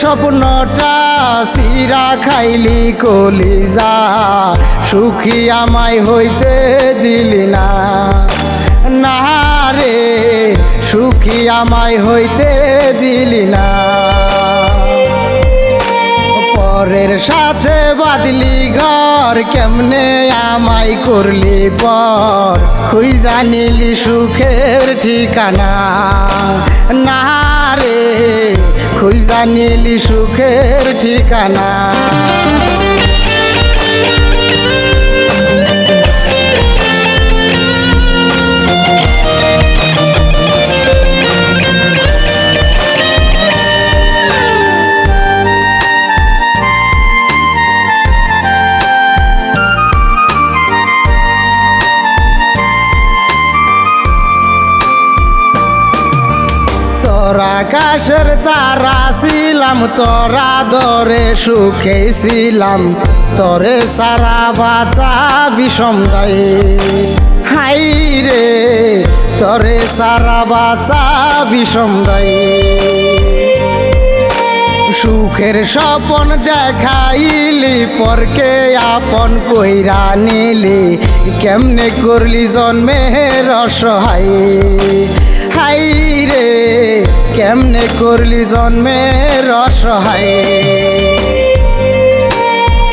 স্বপ্নটা চিরা খাইলি কলিজা, সুখী আমায় হইতে দিলি না। না রে সুখী আমায় হইতে দিলি না। পরের সাথে বাদলি ঘর, কেমনে আমায় করলি পর, খুঁজা নিলি সুখের ঠিকানা। না রে খুঁজা নিলি সুখের ঠিকানা। আকাশের তারা ছিলাম, তোরা ধরে সুখে ছিলাম, তরে সারা বাঁচা বিষম দায়ে। হাই রে তরে সারা বাঁচা বিষম দায়ে। সুখের স্বপন দেখাইলি, পরকে আপন কইরা নিলি, কেমনে করলি জন্মের অসহায়। হাই রে কেমনে করলি জন্মের অসহায়।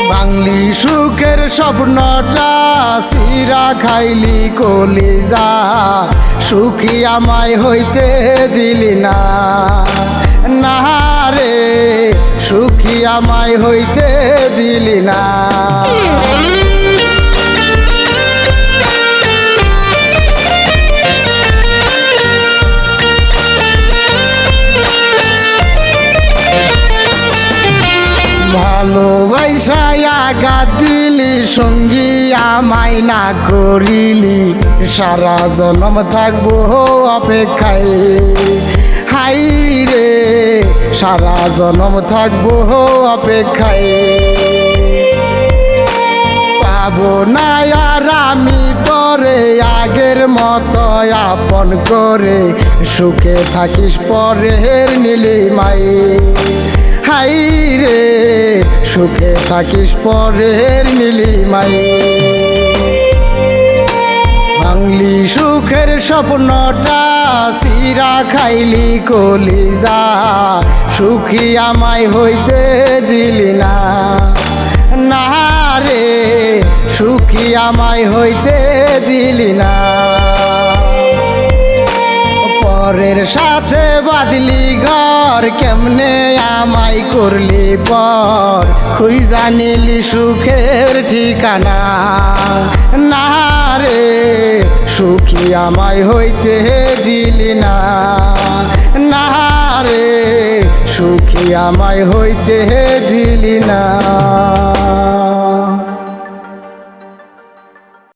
বাংলি সুখের স্বপ্নটা চিরা খাইলি কলিজা, সুখী আমায় হইতে দিলি না। না রে সুখী আমায় হইতে দিলি না। ভালোবাসায় আঘাত দিলি, সঙ্গী আমায় না করিলি, সারা জনম থাকবো অপেক্ষায়। হাই রে সারা জনম থাকবো অপেক্ষায়। পাবো না আর আমি তরে আগের মতো আপন করে, সুখে থাকিস পরের নীলিমায়। হাই রে সুখে থাকিস পরের নীলিমায়। বাংলি সুখের স্বপ্নটা চিরা খাইলি কলিজা, সুখী আমায় হইতে দিলি না। না রে সুখী আমায় হইতে দিলি না। পরের সাথে বাদলি ঘর, কেমনে আমায় করলি পর, খুঁজা নিলি সুখের ঠিকানা। না রে সুখী আমায় হইতে দিলি না। না রে সুখী আমায় হইতে দিলি না।